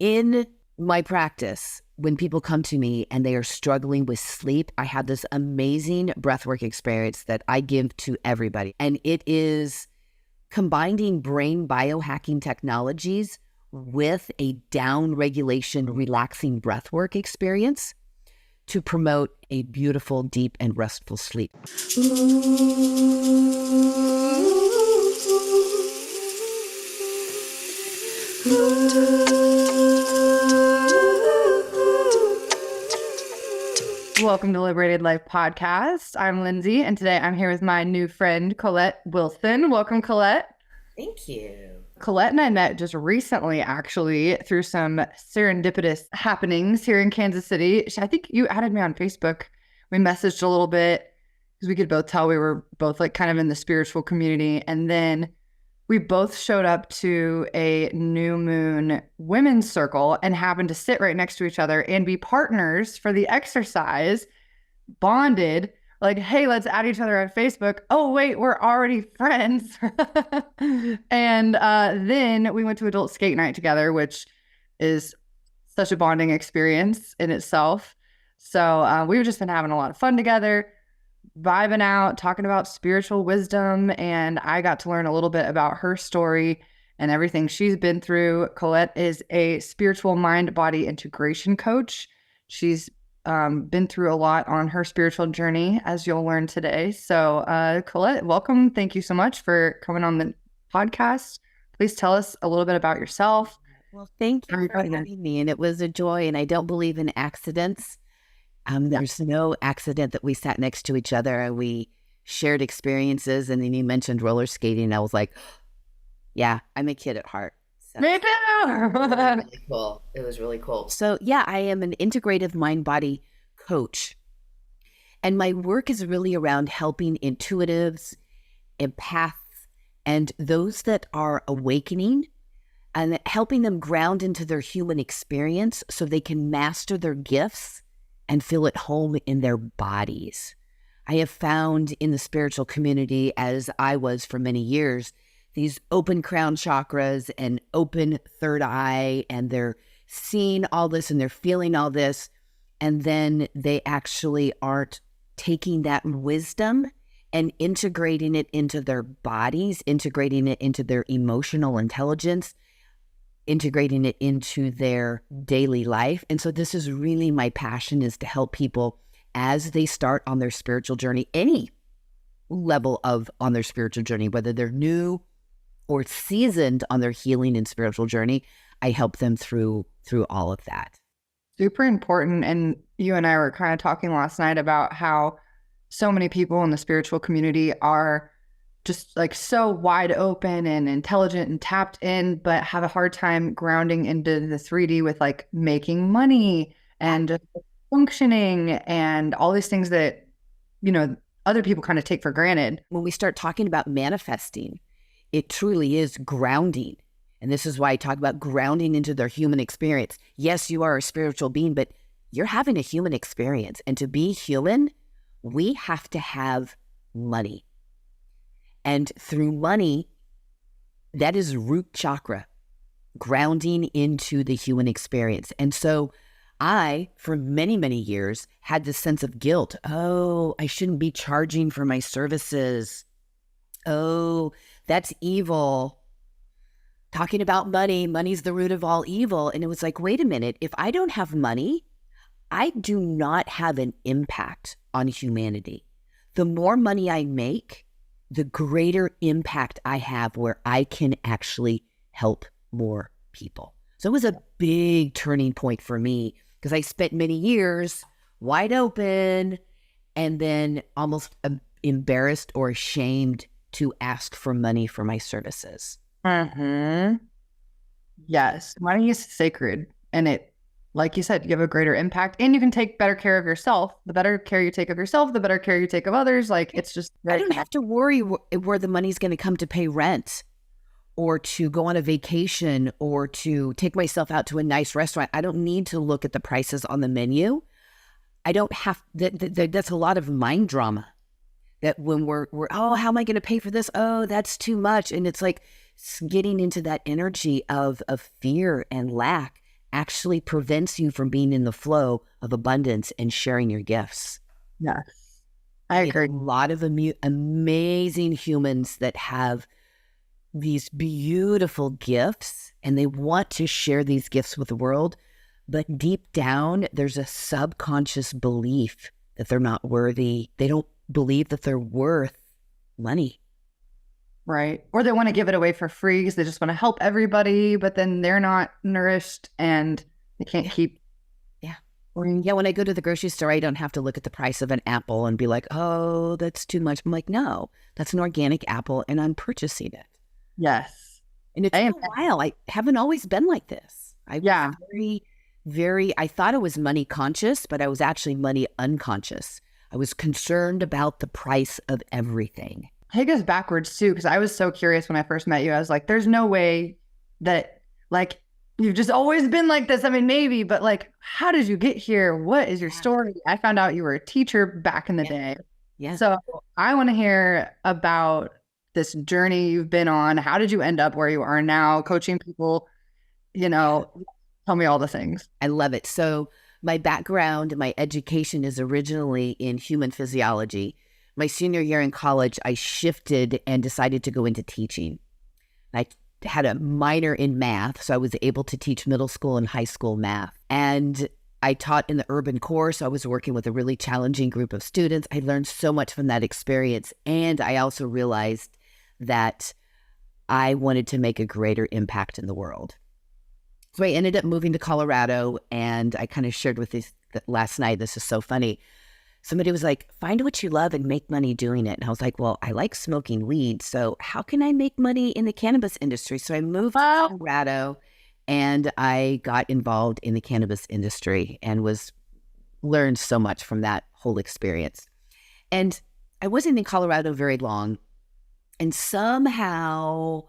In my practice, when people come to me and they are struggling with sleep, I have this amazing breathwork experience that I give to everybody. And it is combining brain biohacking technologies with a down regulation, relaxing breathwork experience to promote a beautiful, deep, and restful sleep. Welcome to Liberated Lyfe podcast. I'm Lindsay, and today I'm here with my new friend, Colette Wilson. Welcome, Colette. Thank you. Colette and I met just recently, actually, through some serendipitous happenings here in Kansas City. I think you added me on Facebook. We messaged a little bit because we could both tell we were both like kind of in the spiritual community. And then we both showed up to a new moon women's circle and happened to sit right next to each other and be partners for the exercise, bonded, like, hey, let's add each other on Facebook. Oh, wait, we're already friends. And then we went to adult skate night together, which is such a bonding experience in itself. So we've just been having a lot of fun together, vibing out, talking about spiritual wisdom, and I got to learn a little bit about her story and everything she's been through. Colette is a spiritual mind-body integration coach. She's been through a lot on her spiritual journey, as you'll learn today. So Colette, welcome. Thank you so much for coming on the podcast. Please tell us a little bit about yourself. Well, thank you for having me, and it was a joy, and I don't believe in accidents. There's no accident that we sat next to each other and we shared experiences. And then you mentioned roller skating. And I was like, yeah, I'm a kid at heart. So Me too. really cool. It was really cool. So yeah, I am an integrative mind-body coach. And my work is really around helping intuitives, empaths, and those that are awakening and helping them ground into their human experience so they can master their gifts and feel at home in their bodies. I have found in the spiritual community, as I was for many years, these open crown chakras and open third eye, and they're seeing all this and they're feeling all this, and then they actually aren't taking that wisdom and integrating it into their bodies, integrating it into their emotional intelligence, integrating it into their daily life. And so this is really my passion, is to help people as they start on their spiritual journey, any level of on their spiritual journey, whether they're new or seasoned on their healing and spiritual journey. I help them through all of that. Super important. And you and I were kind of talking last night about how so many people in the spiritual community are just like so wide open and intelligent and tapped in, but have a hard time grounding into the 3D with like making money and functioning and all these things that, you know, other people kind of take for granted. When we start talking about manifesting, it truly is grounding. And this is why I talk about grounding into their human experience. Yes, you are a spiritual being, but you're having a human experience. And to be human, we have to have money. And through money, that is root chakra, grounding into the human experience. And so I, for many, many years, had this sense of guilt. Oh, I shouldn't be charging for my services. Oh, that's evil. Talking about money, money's the root of all evil. And it was like, wait a minute, if I don't have money, I do not have an impact on humanity. The more money I make, the greater impact I have where I can actually help more people. So it was a big turning point for me because I spent many years wide open and then almost embarrassed or ashamed to ask for money for my services. Yes. Money is sacred. And it, like you said, you have a greater impact and you can take better care of yourself. The better care you take of yourself, the better care you take of others. Like it's just, I don't have to worry where the money's going to come to pay rent or to go on a vacation or to take myself out to a nice restaurant. I don't need to look at the prices on the menu. I don't have that's a lot of mind drama that when we're oh, how am I going to pay for this? Oh, that's too much. And it's like getting into that energy of fear and lack actually prevents you from being in the flow of abundance and sharing your gifts. Yes, I agree. A lot of amazing humans that have these beautiful gifts and they want to share these gifts with the world, but deep down, there's a subconscious belief that they're not worthy. They don't believe that they're worth money. Right. Or they want to give it away for free because they just want to help everybody, but then they're not nourished and they can't keep. Yeah. Yeah. When I go to the grocery store, I don't have to look at the price of an apple and be like, oh, that's too much. I'm like, no, that's an organic apple and I'm purchasing it. Yes. And it's been a while. I haven't always been like this. I was very, I thought I was money conscious, but I was actually money unconscious. I was concerned about the price of everything. It goes backwards too, because I was so curious when I first met you. I was like, there's no way that like you've just always been like this. I mean, maybe, but like, how did you get here? What is your story? I found out you were a teacher back in the day. Yeah. So I want to hear about this journey you've been on. How did you end up where you are now, coaching people? You know, tell me all the things. I love it. So my background, my education is originally in human physiology. My senior year in college, I shifted and decided to go into teaching. I had a minor in math, so I was able to teach middle school and high school math. And I taught in the urban core, so I was working with a really challenging group of students. I learned so much from that experience. And I also realized that I wanted to make a greater impact in the world. So I ended up moving to Colorado, and I kind of shared with this last night. This is so funny. Somebody was like, find what you love and make money doing it. And I was like, well, I like smoking weed. So how can I make money in the cannabis industry? So I moved to Colorado and I got involved in the cannabis industry and learned so much from that whole experience. And I wasn't in Colorado very long. And somehow,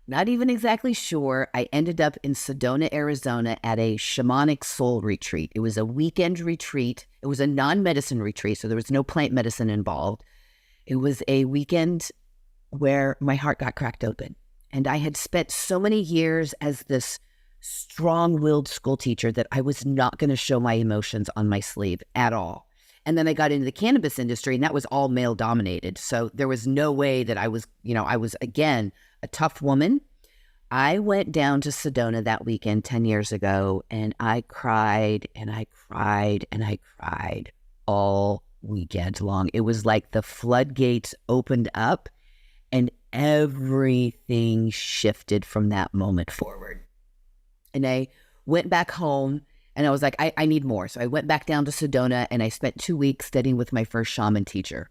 not even exactly sure, I ended up in Sedona, Arizona at a shamanic soul retreat. It was a weekend retreat. It was a non-medicine retreat, so there was no plant medicine involved. It was a weekend where my heart got cracked open. And I had spent so many years as this strong-willed school teacher that I was not going to show my emotions on my sleeve at all. And then I got into the cannabis industry, and that was all male-dominated. So there was no way that I was, again, a tough woman. I went down to Sedona that weekend 10 years ago, and I cried and I cried and I cried all weekend long. It was like the floodgates opened up and everything shifted from that moment forward. And I went back home and I was like, I need more. So I went back down to Sedona and I spent 2 weeks studying with my first shaman teacher.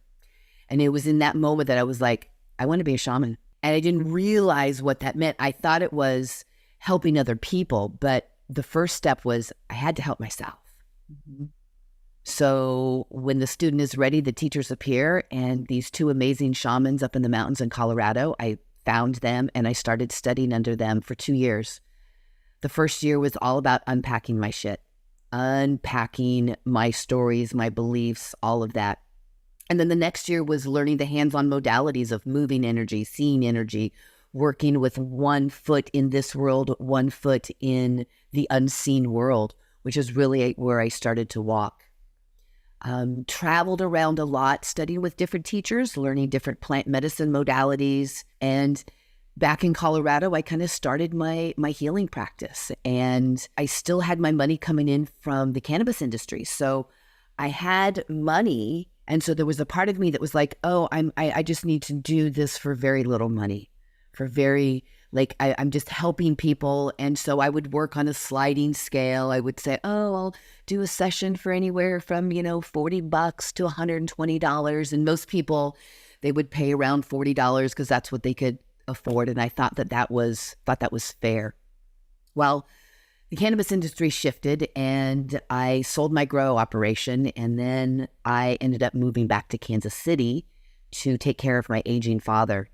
And it was in that moment that I was like, I want to be a shaman. And I didn't realize what that meant. I thought it was helping other people, but the first step was I had to help myself. Mm-hmm. So when the student is ready, the teachers appear, and these two amazing shamans up in the mountains in Colorado, I found them and I started studying under them for 2 years. The first year was all about unpacking my shit, unpacking my stories, my beliefs, all of that. And then the next year was learning the hands-on modalities of moving energy, seeing energy, working with 1 foot in this world, 1 foot in the unseen world, which is really where I started to walk. Traveled around a lot, studying with different teachers, learning different plant medicine modalities. And back in Colorado, I kind of started my healing practice. And I still had my money coming in from the cannabis industry. So I had money. And so there was a part of me that was like, oh, I just need to do this for very little money, I'm just helping people. And so I would work on a sliding scale. I would say, oh, I'll do a session for anywhere from, $40 to $120. And most people, they would pay around $40 because that's what they could afford. And I thought that was fair. Well, the cannabis industry shifted and I sold my grow operation, and then I ended up moving back to Kansas City to take care of my aging father.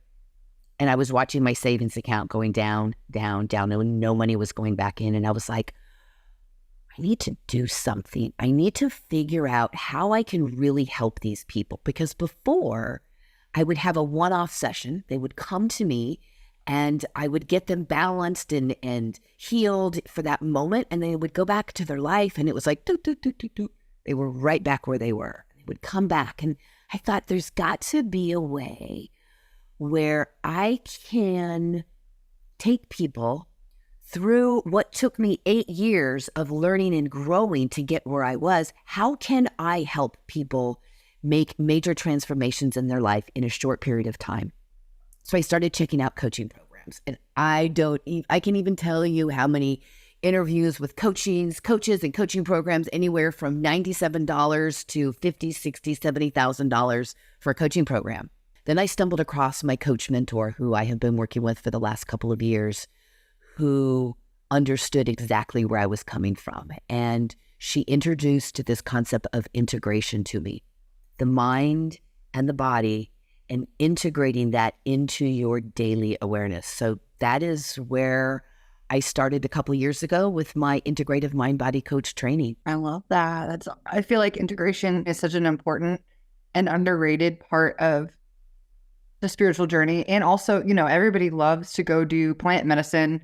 And I was watching my savings account going down, down, down, and no money was going back in. And I was like, I need to do something. I need to figure out how I can really help these people. Because before, I would have a one-off session. They would come to me And I would get them balanced and healed for that moment. And they would go back to their life. And it was like, doot, doot, doot, doot, doot. They were right back where they were. They would come back. And I thought there's got to be a way where I can take people through what took me 8 years of learning and growing to get where I was. How can I help people make major transformations in their life in a short period of time? So I started checking out coaching programs, and I can even tell you how many interviews with coaches and coaching programs, anywhere from $97 to $50,000, $60,000, $70,000 for a coaching program. Then I stumbled across my coach mentor, who I have been working with for the last couple of years, who understood exactly where I was coming from. And she introduced this concept of integration to me, the mind and the body, and integrating that into your daily awareness. So that is where I started a couple of years ago with my integrative mind-body coach training. I love that. I feel like integration is such an important and underrated part of the spiritual journey. And also, everybody loves to go do plant medicine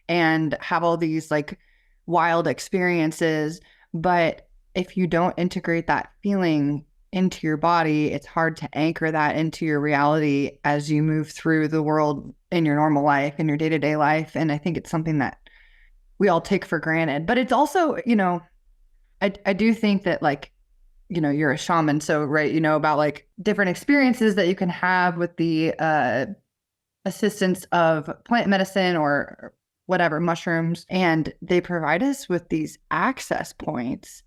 and have all these like wild experiences. But if you don't integrate that feeling into your body, it's hard to anchor that into your reality as you move through the world in your normal life, in your day-to-day life. And I think it's something that we all take for granted. But it's also, I do think that like, you're a shaman. So, right, about like different experiences that you can have with the assistance of plant medicine or whatever, mushrooms. And they provide us with these access points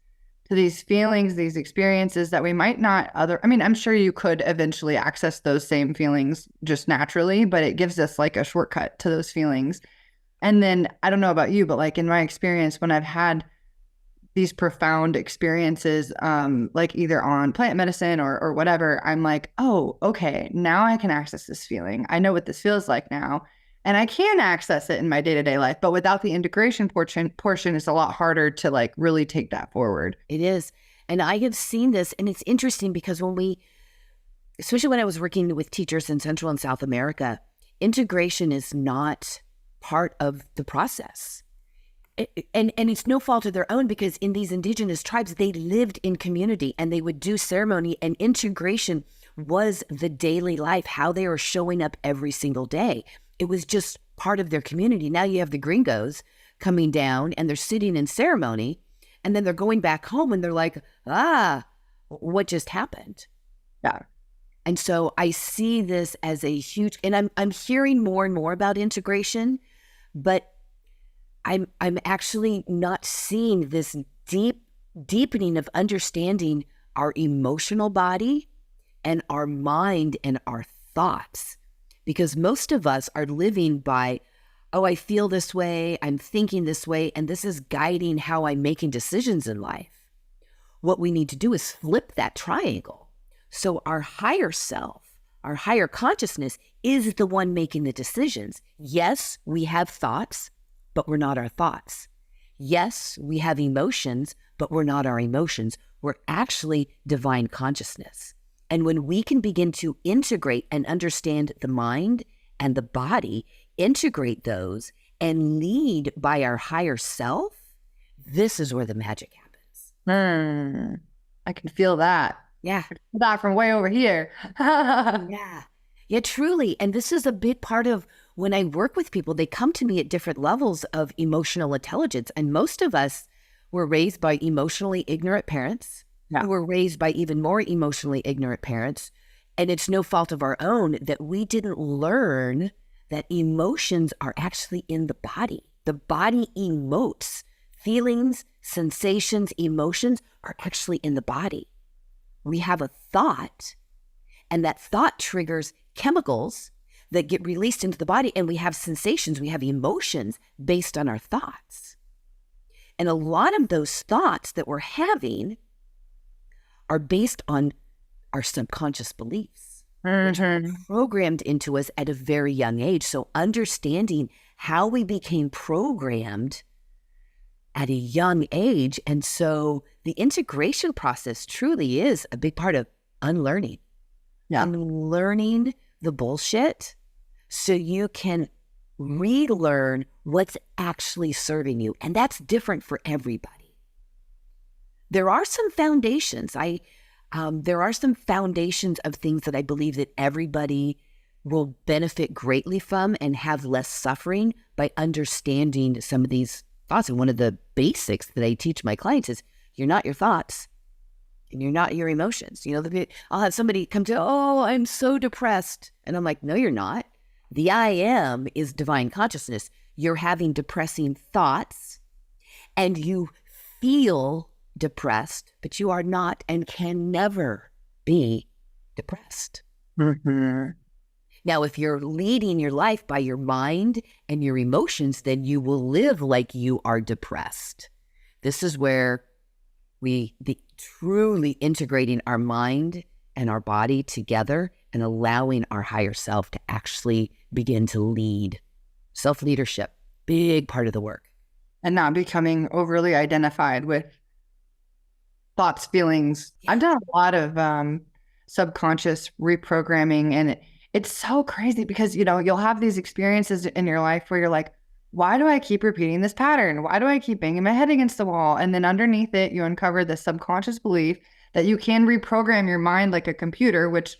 to these feelings, these experiences that we might not I'm sure you could eventually access those same feelings just naturally, but it gives us like a shortcut to those feelings. And then I don't know about you, but like in my experience, when I've had these profound experiences, like either on plant medicine or whatever, I'm like, oh, okay, now I can access this feeling. I know what this feels like now. And I can access it in my day-to-day life, but without the integration portion, it's a lot harder to like really take that forward. It is. And I have seen this, and it's interesting because especially when I was working with teachers in Central and South America, integration is not part of the process. And it's no fault of their own, because in these indigenous tribes, they lived in community and they would do ceremony, and integration was the daily life, how they were showing up every single day. It was just part of their community. Now you have the gringos coming down and they're sitting in ceremony, and then they're going back home and they're like, what just happened? Yeah. And so I see this as a huge, and I'm hearing more and more about integration, but I'm actually not seeing this deepening of understanding our emotional body and our mind and our thoughts. Because most of us are living by, I feel this way, I'm thinking this way, and this is guiding how I'm making decisions in life. What we need to do is flip that triangle. So our higher self, our higher consciousness, is the one making the decisions. Yes, we have thoughts, but we're not our thoughts. Yes, we have emotions, but we're not our emotions. We're actually divine consciousness. And when we can begin to integrate and understand the mind and the body, integrate those and lead by our higher self, this is where the magic happens. I can feel that. Yeah. That from way over here. Yeah, truly. And this is a big part of when I work with people. They come to me at different levels of emotional intelligence. And most of us were raised by emotionally ignorant parents. Yeah. Who were raised by even more emotionally ignorant parents. And it's no fault of our own that we didn't learn that emotions are actually in the body. The body emotes. Feelings, sensations, emotions are actually in the body. We have a thought, and that thought triggers chemicals that get released into the body, and we have sensations, we have emotions based on our thoughts. And a lot of those thoughts that we're having are based on our subconscious beliefs, which are programmed into us at a very young age. So understanding how we became programmed at a young age. And so the integration process truly is a big part of unlearning. Yeah. Unlearning the bullshit so you can relearn what's actually serving you. And that's different for everybody. There are some foundations. There are some foundations of things that I believe that everybody will benefit greatly from and have less suffering by understanding some of these thoughts. And one of the basics that I teach my clients is you're not your thoughts and you're not your emotions. I'll have somebody come to, oh, I'm so depressed. And I'm like, no, you're not. The I am is divine consciousness. You're having depressing thoughts and you feel depressed, but you are not and can never be depressed. Mm-hmm. Now, if you're leading your life by your mind and your emotions, then you will live like you are depressed. This is where truly integrating our mind and our body together and allowing our higher self to actually begin to lead. Self-leadership, big part of the work. And not becoming overly identified with thoughts, feelings. I've done a lot of subconscious reprogramming, and it's so crazy because, you'll have these experiences in your life where you're like, why do I keep repeating this pattern? Why do I keep banging my head against the wall? And then underneath it, you uncover the subconscious belief that you can reprogram your mind like a computer, which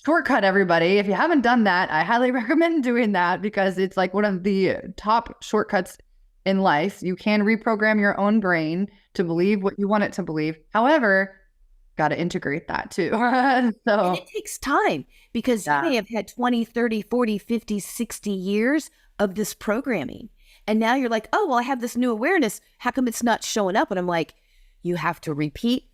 shortcut everybody. If you haven't done that, I highly recommend doing that because it's like one of the top shortcuts in life. You can reprogram your own brain to believe what you want it to believe. However, got to integrate that too. And it takes time because you may have had 20, 30, 40, 50, 60 years of this programming. And now you're like, oh, well, I have this new awareness. How come it's not showing up? And I'm like, you have to repeat,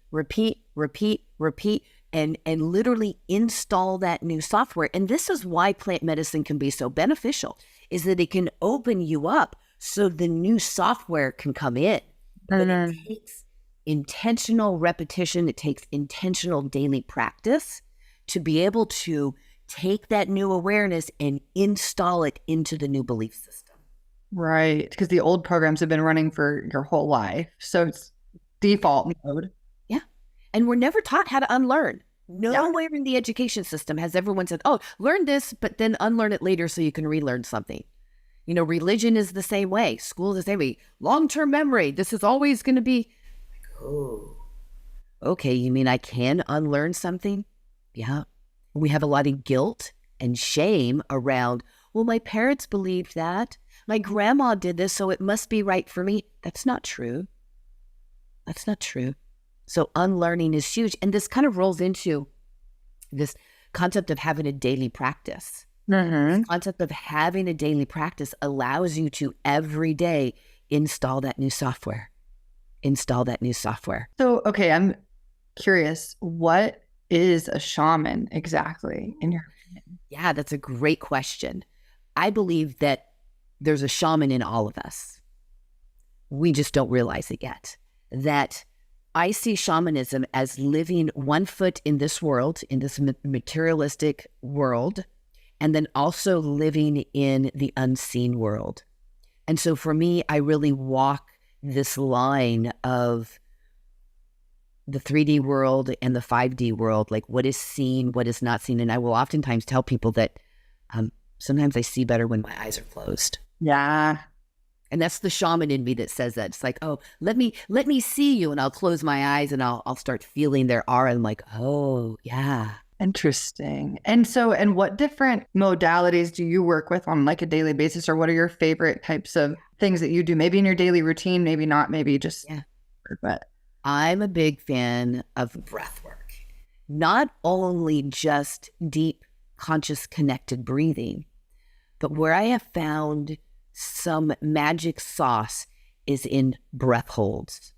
and literally install that new software. And this is why plant medicine can be so beneficial, is that it can open you up so the new software can come in. But it takes intentional repetition. It takes intentional daily practice to be able to take that new awareness and install it into the new belief system. Right. Because the old programs have been running for your whole life. So it's default mode. Yeah. And we're never taught how to unlearn. Nowhere in the education system has everyone said, oh, learn this, but then unlearn it later so you can relearn something. Religion is the same way. School is the same way. Long-term memory. This is always going to be, oh, okay, you mean I can unlearn something? Yeah. We have a lot of guilt and shame around, well, my parents believed that. My grandma did this, so it must be right for me. That's not true. That's not true. So unlearning is huge. And this kind of rolls into this concept of having a daily practice. Mm-hmm. This concept of having a daily practice allows you to every day install that new software. So, okay, I'm curious, what is a shaman exactly in your opinion? Yeah, that's a great question. I believe that there's a shaman in all of us. We just don't realize it yet. That I see shamanism as living one foot in this world, in this materialistic world, and then also living in the unseen world. And so for me, I really walk this line of the 3D world and the 5D world, like what is seen, what is not seen. And I will oftentimes tell people that sometimes I see better when my eyes are closed. Yeah. And that's the shaman in me that says that. It's like, oh, let me see you. And I'll close my eyes and I'll start feeling their aura. I'm like, oh, yeah. Interesting. And what different modalities do you work with on like a daily basis, or what are your favorite types of things that you do? Maybe in your daily routine, maybe not, maybe just, but I'm a big fan of breathwork. Not only just deep, conscious, connected breathing, but where I have found some magic sauce is in breath holds,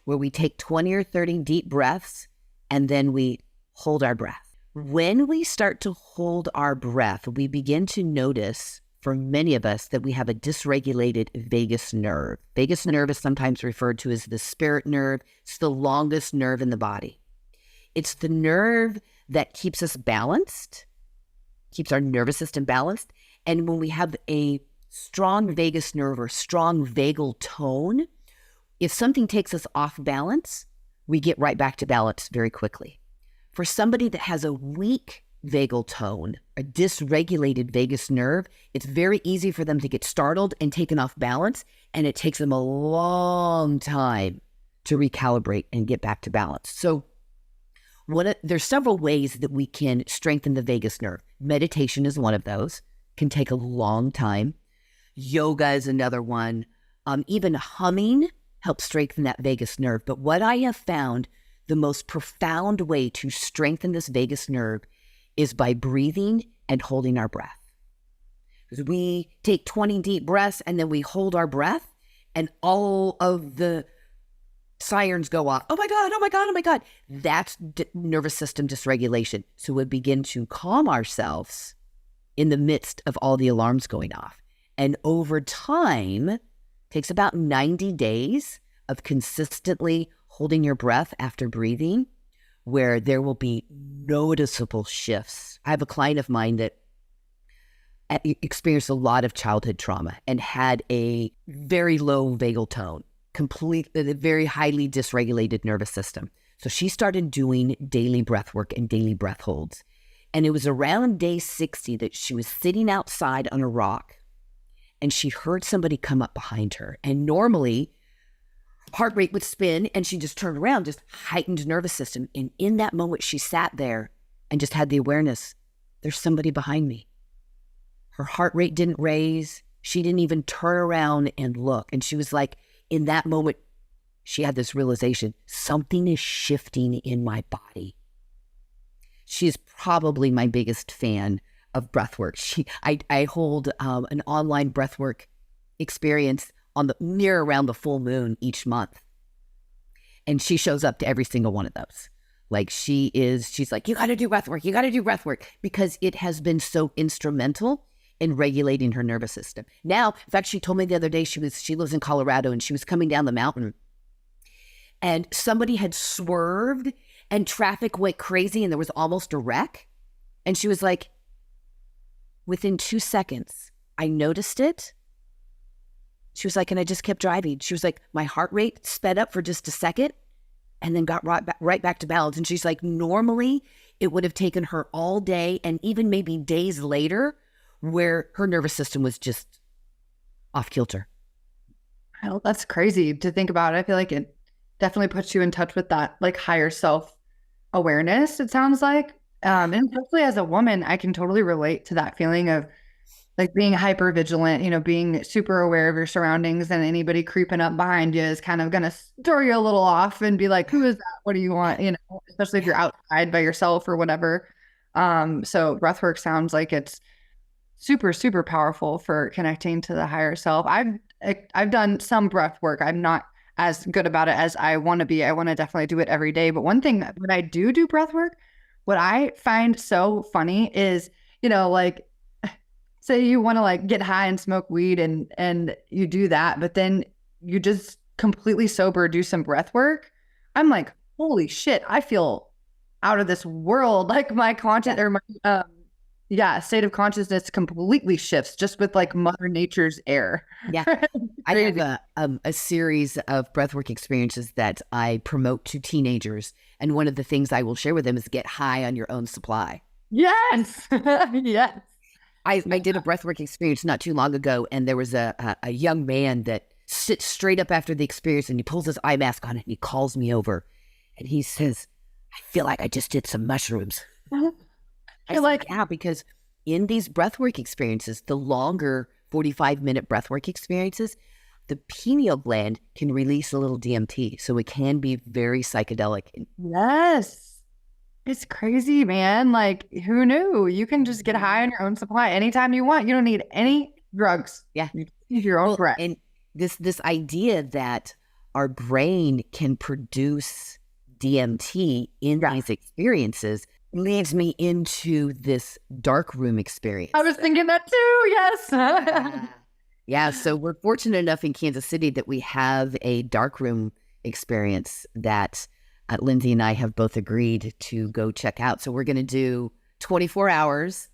where we take 20 or 30 deep breaths and then we hold our breath. When we start to hold our breath, we begin to notice, for many of us, that we have a dysregulated vagus nerve. Vagus nerve is sometimes referred to as the spirit nerve. It's the longest nerve in the body. It's the nerve that keeps us balanced, keeps our nervous system balanced. And when we have a strong vagus nerve or strong vagal tone, if something takes us off balance, we get right back to balance very quickly. For somebody that has a weak vagal tone, a dysregulated vagus nerve, it's very easy for them to get startled and taken off balance, and it takes them a long time to recalibrate and get back to balance. So there's several ways that we can strengthen the vagus nerve. Meditation is one of those, can take a long time. Yoga is another one. Even humming helps strengthen that vagus nerve. But what I have found, the most profound way to strengthen this vagus nerve is by breathing and holding our breath. Because we take 20 deep breaths and then we hold our breath, and all of the sirens go off. Oh my God, oh my God, oh my God. That's nervous system dysregulation. So we begin to calm ourselves in the midst of all the alarms going off. And over time, takes about 90 days of consistently holding your breath after breathing, where there will be noticeable shifts. I have a client of mine that experienced a lot of childhood trauma and had a very low vagal tone, a very highly dysregulated nervous system. So she started doing daily breath work and daily breath holds. And it was around day 60 that she was sitting outside on a rock, and she heard somebody come up behind her. And normally, heart rate would spin, and she just turned around, just heightened nervous system. And in that moment, she sat there and just had the awareness, there's somebody behind me. Her heart rate didn't raise. She didn't even turn around and look. And she was like, in that moment, she had this realization, something is shifting in my body. She is probably my biggest fan of breathwork. I hold an online breathwork experience on around the full moon each month. And she shows up to every single one of those. Like she's like, you got to do breathwork. You got to do breathwork, because it has been so instrumental in regulating her nervous system. Now, in fact, she told me the other day, she lives in Colorado, and she was coming down the mountain, and somebody had swerved and traffic went crazy and there was almost a wreck. And she was like, within 2 seconds, I noticed it. She was like, and I just kept driving. She was like, my heart rate sped up for just a second and then got right back to balance. And she's like, normally it would have taken her all day and even maybe days later, where her nervous system was just off kilter. Well, that's crazy to think about. I feel like it definitely puts you in touch with that like higher self awareness, it sounds like. And especially as a woman, I can totally relate to that feeling of like being hyper vigilant, being super aware of your surroundings, and anybody creeping up behind you is kind of going to throw you a little off and be like, who is that? What do you want? Especially if you're outside by yourself or whatever. So breathwork sounds like it's super, super powerful for connecting to the higher self. I've done some breath work. I'm not as good about it as I want to be. I want to definitely do it every day. But one thing when I do breath work, what I find so funny is, like say you want to like get high and smoke weed and you do that, but then you just completely sober, do some breath work. I'm like, holy shit, I feel out of this world. Like my conscious or my state of consciousness completely shifts just with like Mother Nature's air. Yeah. I have a series of breathwork experiences that I promote to teenagers. And one of the things I will share with them is get high on your own supply. Yes. Yes. I did a breathwork experience not too long ago, and there was a young man that sits straight up after the experience, and he pulls his eye mask on and he calls me over and he says, I feel like I just did some mushrooms. I like, yeah, because in these breathwork experiences, the longer 45-minute breathwork experiences, the pineal gland can release a little DMT. So it can be very psychedelic. Yes. It's crazy, man. Like, who knew? You can just get high on your own supply anytime you want. You don't need any drugs. Yeah. You use your own breath. And this idea that our brain can produce DMT in these experiences leads me into this dark room experience. I was thinking that too. Yes. Yeah. So we're fortunate enough in Kansas City that we have a dark room experience that Lindsay and I have both agreed to go check out. So we're going to do 24 hours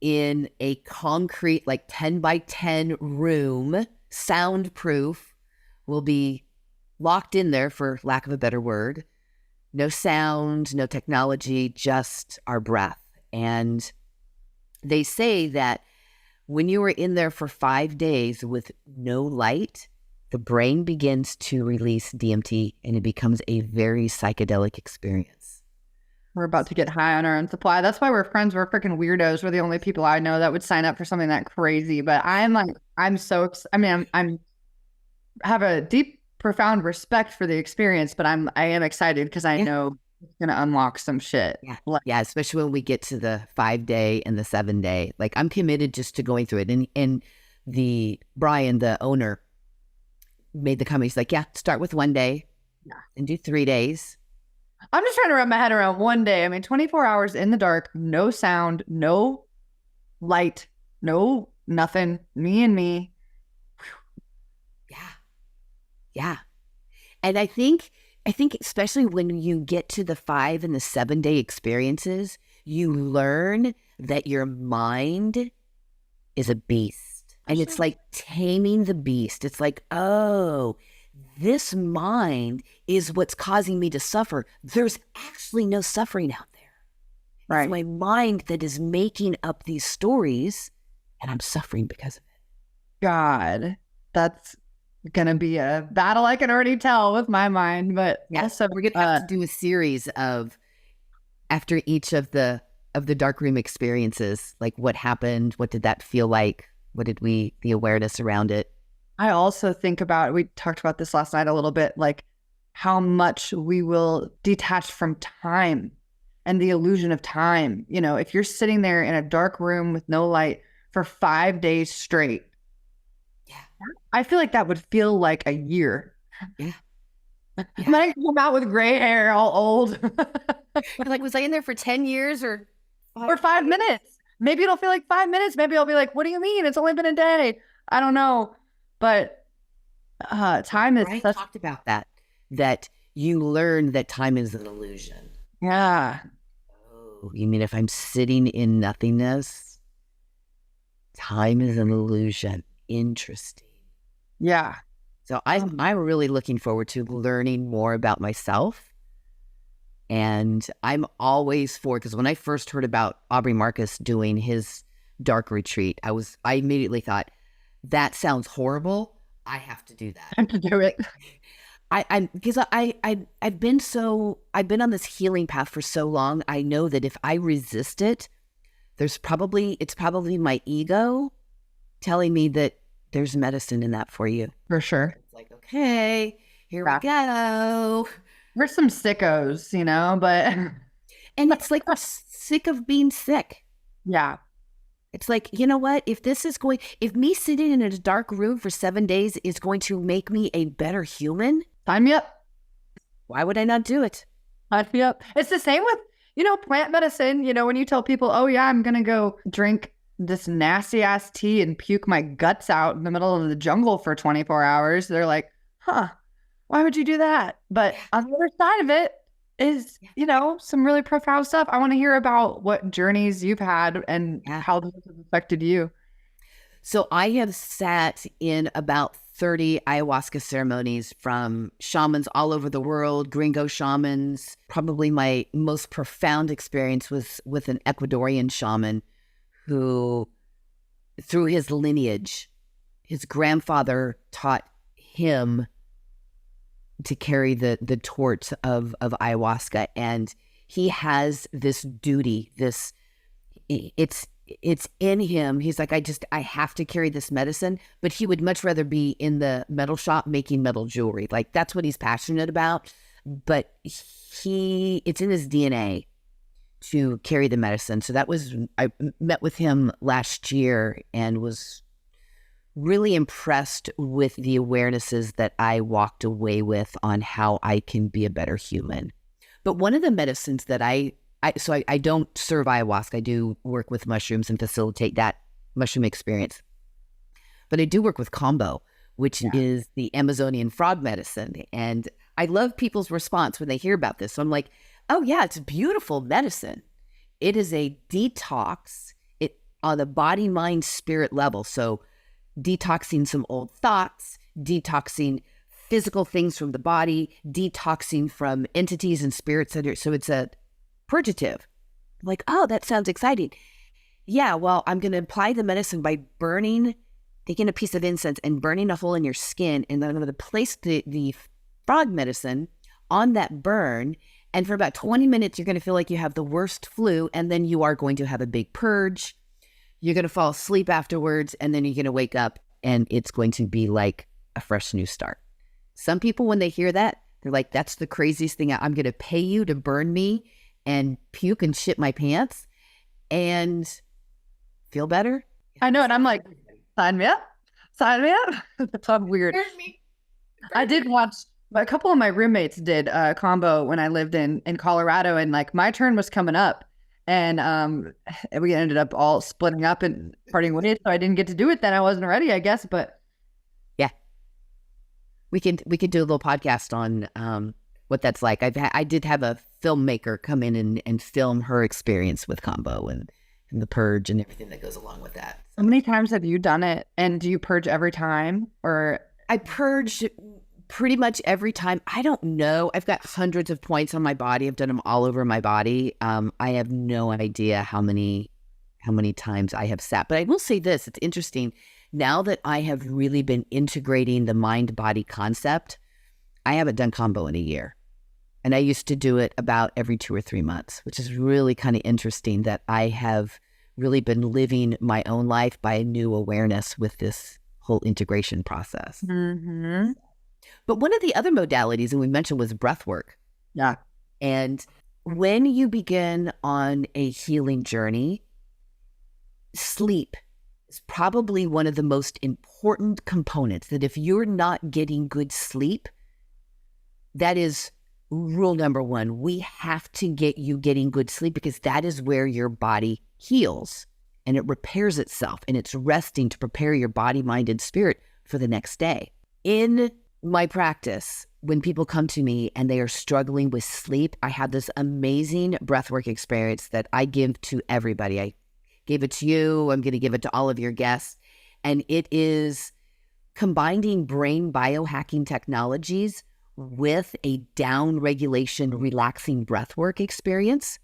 in a concrete, like 10 by 10 room, soundproof. We'll be locked in there, for lack of a better word. No sound, no technology, just our breath. And they say that when you are in there for 5 days with no light, the brain begins to release DMT and it becomes a very psychedelic experience. We're about to get high on our own supply. That's why we're friends. We're freaking weirdos. We're the only people I know that would sign up for something that crazy. But I'm so, I mean, I'm have a deep, profound respect for the experience, but I am excited because I know it's going to unlock some shit. Yeah. Especially when we get to the 5-day and the 7-day, like I'm committed just to going through it. And Brian, the owner, made the comment. He's like, yeah, start with 1 day and do 3 days. I'm just trying to wrap my head around 1 day. I mean, 24 hours in the dark, no sound, no light, no nothing, me and me. Yeah. And I think especially when you get to the 5 and the 7-day experiences, you learn that your mind is a beast. And it's like taming the beast. It's like, oh, this mind is what's causing me to suffer. There's actually no suffering out there. Right. It's my mind that is making up these stories, and I'm suffering because of it. God, that's going to be a battle I can already tell with my mind. But also, we're going to have to do a series of, after each of the dark room experiences, like what happened, what did that feel like, the awareness around it. I also think about, we talked about this last night a little bit, like how much we will detach from time and the illusion of time. You know, if you're sitting there in a dark room with no light for 5 days straight, I feel like that would feel like a year. Yeah. And then I come out with gray hair, all old. Like, was I in there for 10 years or 5 minutes? Maybe it'll feel like 5 minutes. Maybe I'll be like, what do you mean? It's only been a day. I don't know. But time is I talked about that you learn that time is an illusion. Yeah. Oh, you mean if I'm sitting in nothingness, time is an illusion. Interesting. Yeah. So I'm really looking forward to learning more about myself. And I'm always for, because when I first heard about Aubrey Marcus doing his dark retreat, I immediately thought, that sounds horrible. I have to do that. I have to do it. Because I've been on this healing path for so long. I know that if I resist it, it's probably my ego telling me that there's medicine in that for you. For sure. It's like, okay, here we go. We're some sickos, you know, but. And it's like, we're sick of being sick. Yeah. It's like, you know what? If me sitting in a dark room for 7 days is going to make me a better human, sign me up. Why would I not do it? Sign me up. It's the same with, plant medicine. When you tell people, oh yeah, I'm going to go drink this nasty ass tea and puke my guts out in the middle of the jungle for 24 hours. They're like, huh, why would you do that? But on the other side of it is, some really profound stuff. I want to hear about what journeys you've had and how this has affected you. So I have sat in about 30 ayahuasca ceremonies from shamans all over the world, gringo shamans. Probably my most profound experience was with an Ecuadorian shaman who, through his lineage, his grandfather taught him to carry the torch of ayahuasca. And he has this duty, it's in him. He's like, I have to carry this medicine, but he would much rather be in the metal shop making metal jewelry. Like, that's what he's passionate about. But it's in his DNA to carry the medicine. So I met with him last year and was really impressed with the awarenesses that I walked away with on how I can be a better human. But one of the medicines that I don't serve ayahuasca. I do work with mushrooms and facilitate that mushroom experience. But I do work with Kambo, which is the Amazonian frog medicine. And I love people's response when they hear about this. So I'm like, oh yeah, it's beautiful medicine. It is a detox on the body, mind, spirit level. So detoxing some old thoughts, detoxing physical things from the body, detoxing from entities and spirits. So it's a purgative. I'm like, oh, that sounds exciting. Yeah, well, I'm going to apply the medicine by taking a piece of incense and burning a hole in your skin. And then I'm going to place the frog medicine on that burn. And for about 20 minutes, you're going to feel like you have the worst flu. And then you are going to have a big purge. You're going to fall asleep afterwards. And then you're going to wake up and it's going to be like a fresh new start. Some people, when they hear that, they're like, that's the craziest thing. I'm going to pay you to burn me and puke and shit my pants and feel better. I know. And I'm like, sign me up. Sign me up. That's so weird. I did watch, a couple of my roommates did a combo when I lived in Colorado, and like my turn was coming up, and we ended up all splitting up and partying with it. So I didn't get to do it then. I wasn't ready, I guess, but yeah, we could do a little podcast on what that's like. I did have a filmmaker come in and film her experience with combo and the purge and everything that goes along with that. How many times have you done it? And do you purge every time? Or I purge pretty much every time. I don't know. I've got hundreds of points on my body. I've done them all over my body. I have no idea how many times I have sat. But I will say this, it's interesting. Now that I have really been integrating the mind-body concept, I haven't done combo in a year. And I used to do it about every 2 or 3 months, which is really kind of interesting that I have really been living my own life by a new awareness with this whole integration process. mm-hmm. But one of the other modalities, and we mentioned, was breathwork. Yeah. And when you begin on a healing journey, sleep is probably one of the most important components. That if you're not getting good sleep, that is rule number one. We have to get you getting good sleep, because that is where your body heals and it repairs itself, and it's resting to prepare your body, mind, and spirit for the next day. In my practice, when people come to me and they are struggling with sleep, I have this amazing breathwork experience that I give to everybody. I gave it to you. I'm going to give it to all of your guests. And it is combining brain biohacking technologies with a down regulation, relaxing breathwork experience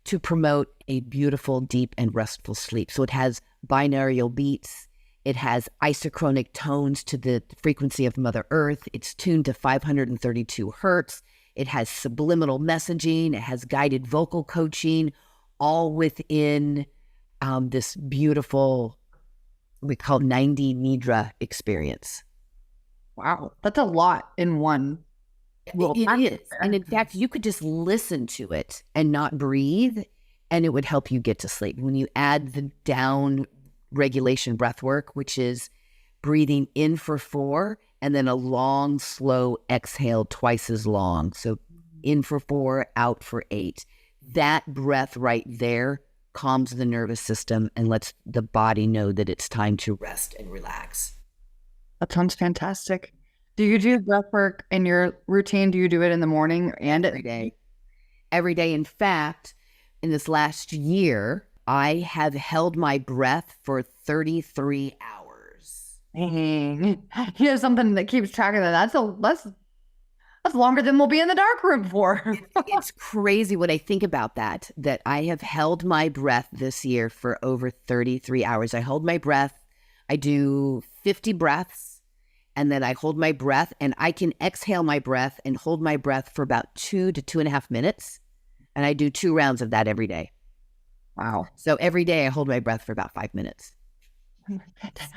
to promote a beautiful, deep, and restful sleep. So it has binaural beats. It has isochronic tones to the frequency of Mother Earth. It's tuned to 532 hertz. It has subliminal messaging. It has guided vocal coaching, all within this beautiful, we call 90 Nidra experience. Wow. That's a lot in one. It is. And in fact, you could just listen to it and not breathe, and it would help you get to sleep. When you add the down regulation breath work, which is breathing in for 4 and then a long, slow exhale twice as long. So in for 4, out for 8. That breath right there calms the nervous system and lets the body know that it's time to rest and relax. That sounds fantastic. Do you do breath work in your routine? Do you do it in the morning and every day? Every day. In fact, in this last year, I have held my breath for 33 hours. You have something that keeps track of that. That's longer than we'll be in the dark room for. It's crazy when I think about that I have held my breath this year for over 33 hours. I hold my breath. I do 50 breaths. And then I hold my breath, and I can exhale my breath and hold my breath for about 2 to 2.5 minutes. And I do 2 rounds of that every day. Wow. So every day I hold my breath for about 5 minutes.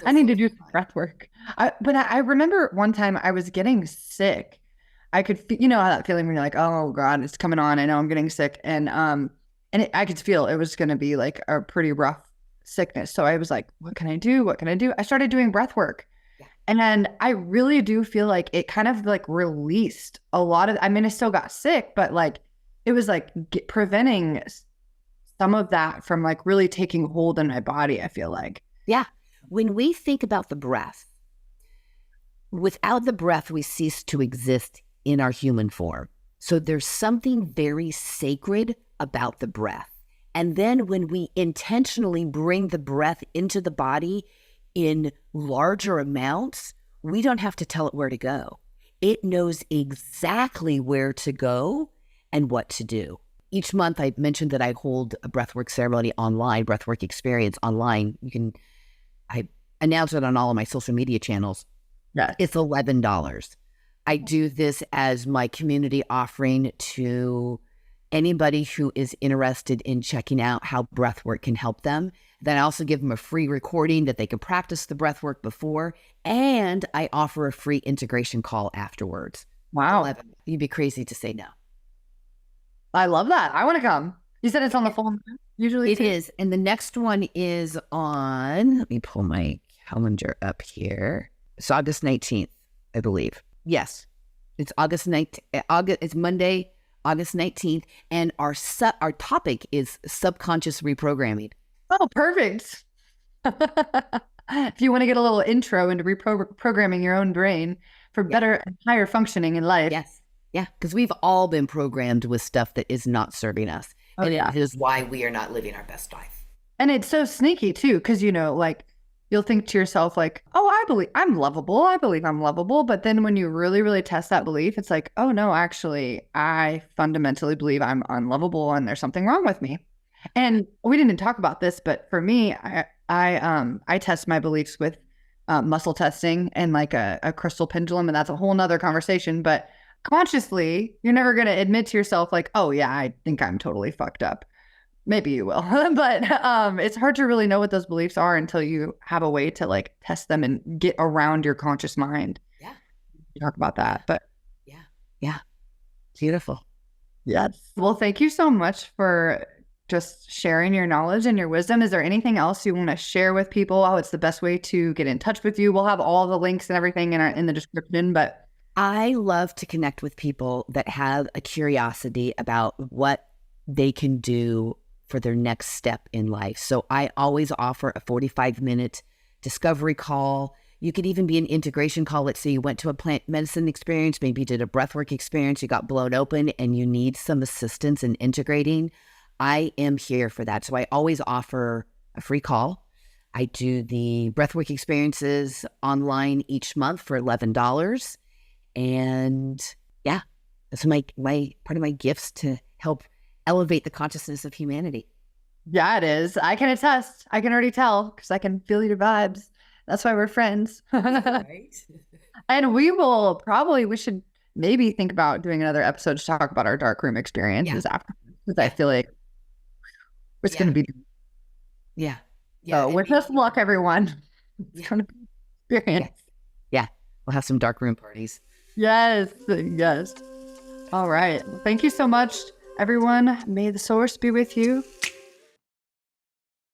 I need to do some breath work. But I remember one time I was getting sick. I could, you know, how that feeling when you're like, oh God, it's coming on. I know I'm getting sick. And I could feel it was going to be like a pretty rough sickness. So I was like, what can I do? What can I do? I started doing breath work. And I really do feel like it kind of like released a lot of, I mean, I still got sick, but like, it was like preventing some of that from like really taking hold in my body, I feel like. Yeah. When we think about the breath, without the breath, we cease to exist in our human form. So there's something very sacred about the breath. And then when we intentionally bring the breath into the body in larger amounts, we don't have to tell it where to go. It knows exactly where to go and what to do. each month I mentioned that I hold a breathwork ceremony online, breathwork experience online. I announce it on all of my social media channels. Yes. It's $11. I do this as my community offering to anybody who is interested in checking out how breathwork can help them. Then I also give them a free recording that they can practice the breathwork before, and I offer a free integration call afterwards. Wow. 11. You'd be crazy to say no. I love that. I want to come. You said it's on the phone usually? It is. And the next one is on, let me pull my calendar up here. It's August 19th, I believe. Yes. It's August 19th. It's Monday, August 19th. And our topic is subconscious reprogramming. Oh, perfect. If you want to get a little intro into reprogramming your own brain for better and higher functioning in life. Yes. Yeah. Because we've all been programmed with stuff that is not serving us. Oh, and yeah. it is why we are not living our best life. And it's so sneaky too, because, like, you'll think to yourself like, oh, I believe I'm lovable. I believe I'm lovable. But then when you really, really test that belief, it's like, oh no, actually, I fundamentally believe I'm unlovable and there's something wrong with me. And we didn't talk about this, but for me, I test my beliefs with muscle testing and like a crystal pendulum. And that's a whole nother conversation. But consciously, you're never going to admit to yourself like, oh yeah, I think I'm totally fucked up. Maybe you will, but it's hard to really know what those beliefs are until you have a way to like test them and get around your conscious mind. Yeah. Talk about that, but yeah. Beautiful. Yes. Well, thank you so much for just sharing your knowledge and your wisdom. Is there anything else you want to share with people? How it's the best way to get in touch with you? We'll have all the links and everything in the description, but I love to connect with people that have a curiosity about what they can do for their next step in life. So I always offer a 45-minute discovery call. You could even be an integration call. Let's say you went to a plant medicine experience, maybe you did a breathwork experience, you got blown open and you need some assistance in integrating. I am here for that. So I always offer a free call. I do the breathwork experiences online each month for $11. And yeah, that's my part of my gifts to help elevate the consciousness of humanity. Yeah, it is. I can attest. I can already tell because I can feel your vibes. That's why we're friends. Right. And we should maybe think about doing another episode to talk about our darkroom experiences after, because I feel like it's going to be. Yeah. So wish us luck, everyone. It's going to be an experience. Yeah. We'll have some darkroom parties. Yes. Yes. All right. Thank you so much, everyone. May the source be with you.